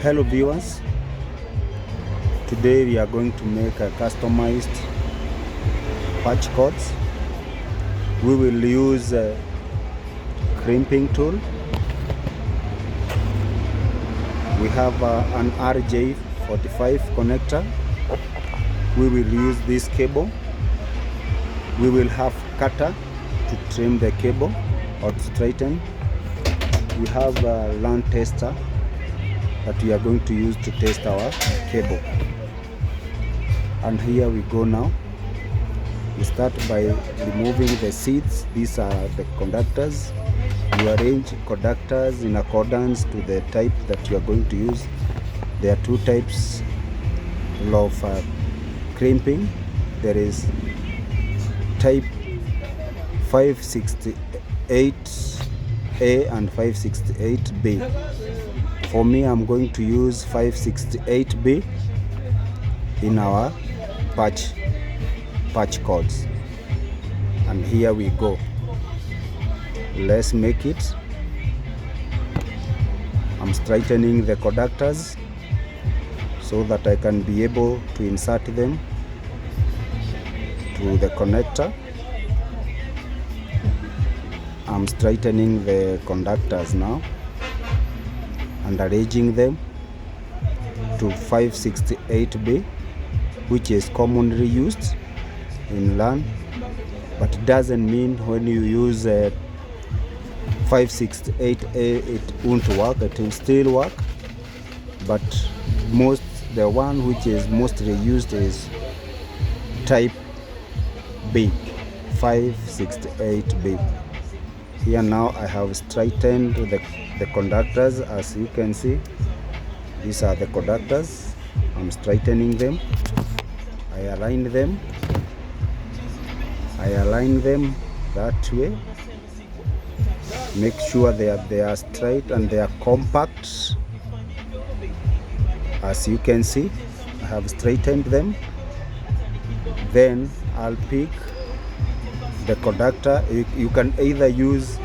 Hello viewers, today we are going to make a customized patch cords. We will use a crimping tool. We have an RJ45 connector. We will use this cable. We will have cutter to trim the cable or to straighten. We have a LAN tester that we are going to use to test our cable. And here we go now. We start by removing the seats. These are the conductors. You arrange conductors in accordance to the type that you are going to use. There are two types of crimping. There is type 568A and 568B. For me, I'm going to use 568B in our patch cords. And here we go. Let's make it. I'm straightening the conductors so that I can be able to insert them to the connector. I'm straightening the conductors now and arranging them to 568B, which is commonly used in LAN, but it doesn't mean when you use 568A it won't work. It will still work, but the one which is mostly used is type B, 568B. Here now I have straightened the conductors. As you can see, these are the conductors. I'm straightening them. I align them that way. Make sure they are straight and they are compact. As you can see, I have straightened them. Then I'll pick the conductor. You can either use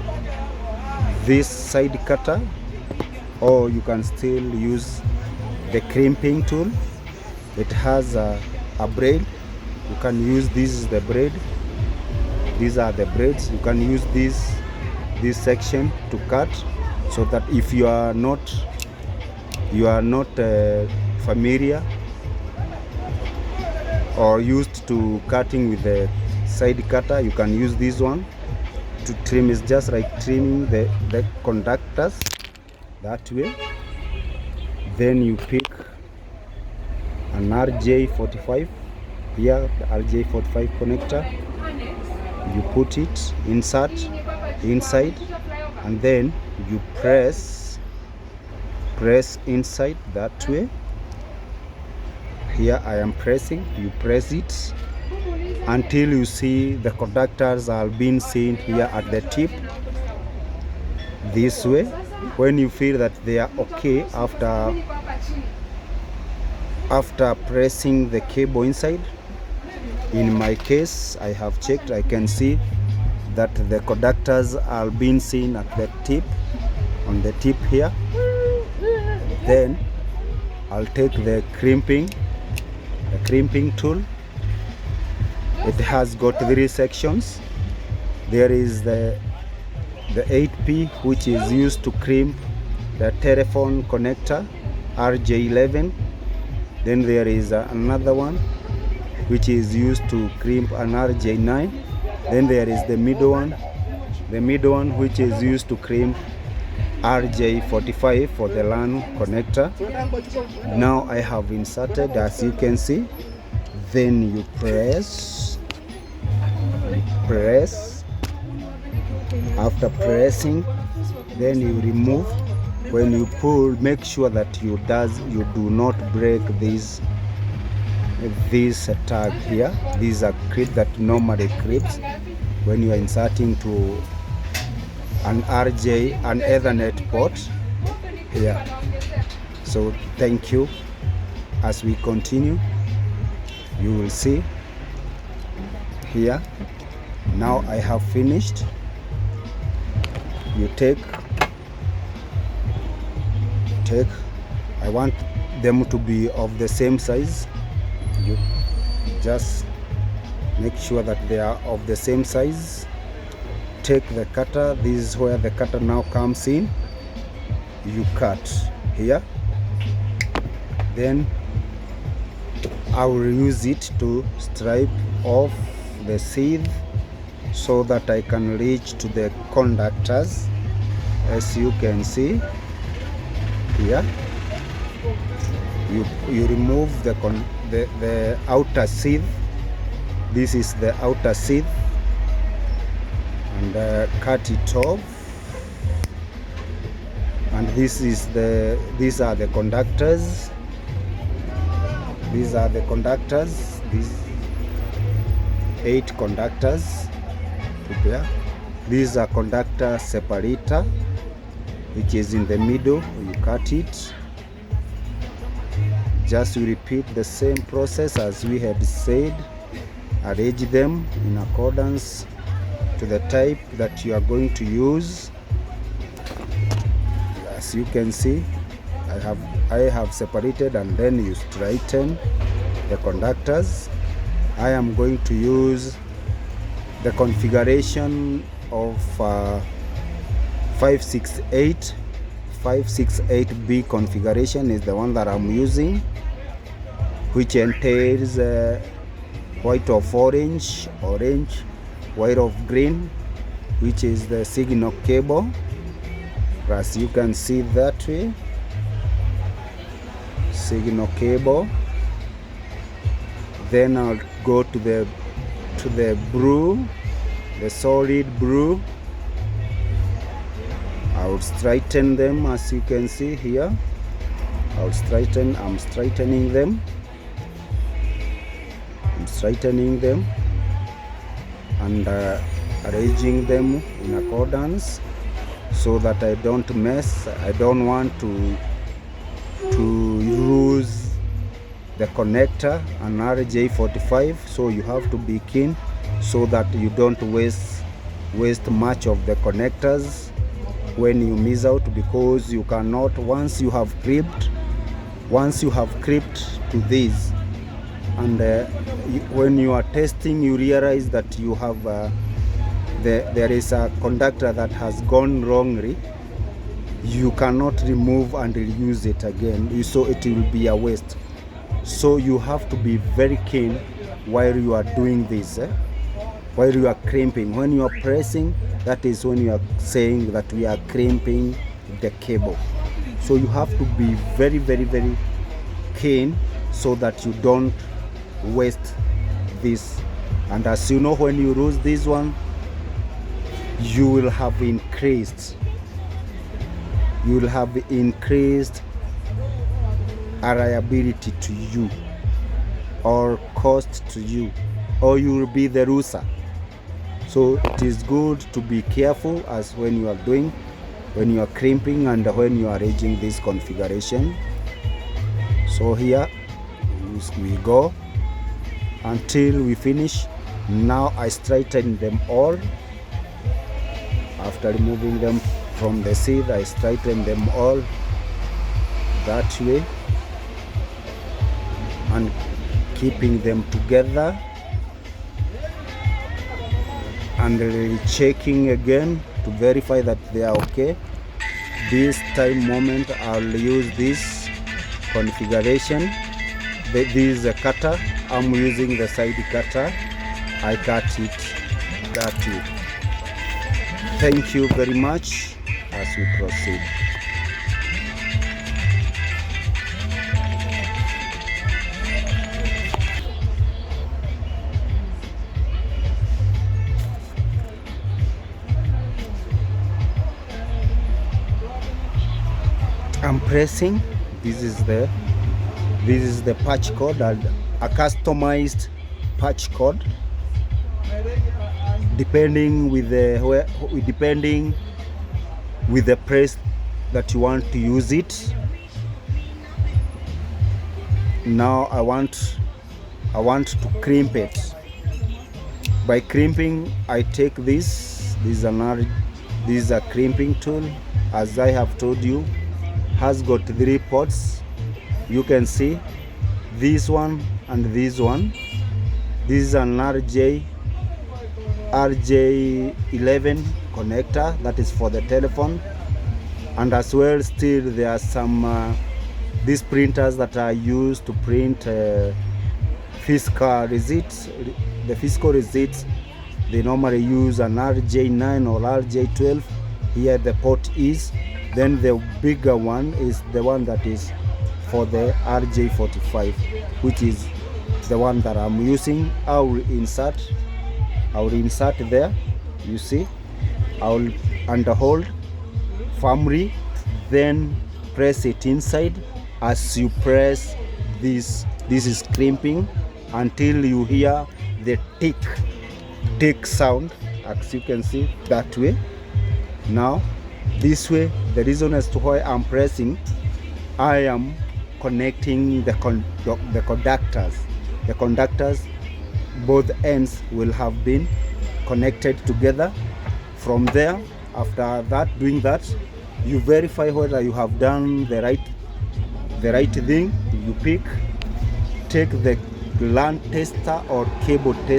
this side cutter or you can still use the crimping tool. It has a braid. You can use this the braid. These are the braids. You can use this section to cut, so that if you are not familiar or used to cutting with the side cutter, you can use this one to trim. It's just like trimming the conductors that way. Then you pick an RJ45. Here, the RJ45 connector. You put it inside, and then you press inside that way. Here I am pressing. You press it until you see the conductors are being seen here at the tip. This way, when you feel that they are okay after pressing the cable inside. In my case, I have checked. I can see that the conductors are being seen at the tip, on the tip here. Then I'll take the crimping tool. It has got 3 sections. There is the 8P, which is used to crimp the telephone connector, RJ11. Then there is another one which is used to crimp an RJ9. Then there is the middle one which is used to crimp RJ45 for the LAN connector. Now I have inserted, as you can see. Then you press. After pressing, then you remove. When you pull, make sure that you do not break this tag here. These are clips that normally clips when you are inserting to an Ethernet port here. So thank you. As we continue, you will see here. Now I have finished. You take I want them to be of the same size. You just make sure that they are of the same size. Take the cutter. This is where the cutter now comes in. You cut here, then I will use it to stripe off the seed so that I can reach to the conductors. As you can see here, you remove the outer seed. This is the outer seed, and cut it off. And these are the conductors. These are the conductors. These 8 conductors there. These are conductor separator, which is in the middle. You cut it. Just repeat the same process as we had said. Arrange them in accordance to the type that you are going to use. As you can see, I have separated, and then you straighten the conductors. I am going to use the configuration of 568. 568B configuration is the one that I'm using, which entails white of orange, white of green, which is the signal cable. As you can see that way, signal cable. Then I'll go to the blue, the solid blue. I will straighten them, as you can see here. I'm straightening them. And arranging them in accordance so that I don't mess. I don't want to lose the connector and RJ45, so you have to be keen so that you don't waste much of the connectors when you miss out, because you cannot, once you have clipped to this, and when you are testing, you realize that you have there is a conductor that has gone wrongly. You cannot remove and reuse it again, so it will be a waste. So you have to be very keen while you are doing this, while you are crimping. When you are pressing, that is when you are saying that we are crimping the cable. So you have to be very, very, very keen so that you don't waste this. And as you know, when you lose this one, you will have increased a liability to you, or cost to you, or you will be the loser. So it is good to be careful as when you are crimping and when you are arranging this configuration. So here we go until we finish. Now I straighten them all. After removing them from the seed, I straighten them all that way and keeping them together, and checking again to verify that they are okay. This time moment I'll use this configuration. This is a cutter. I'm using the side cutter. I cut it that way. Thank you very much as we proceed. I'm pressing. This is the patch code, and a customized patch code depending with the press that you want to use it. Now I want to crimp it. By crimping, I take this is a crimping tool, as I have told you, has got 3 ports. You can see this one and this one. This is an RJ11 connector, that is for the telephone. And as well, still there are some these printers that are used to print fiscal receipts. The fiscal receipts, they normally use an RJ9 or RJ12. Here the port is. Then the bigger one is the one that is for the RJ45, which is the one that I'm using. I will insert there. You see, I will underhold firmly, then press it inside. As you press this is crimping until you hear the tick sound, as you can see that way. Now this way, the reason as to why I'm pressing, I am connecting the conductors. The conductors, both ends will have been connected together. From there, after that, doing that, you verify whether you have done the right thing. You take the LAN tester or cable tester.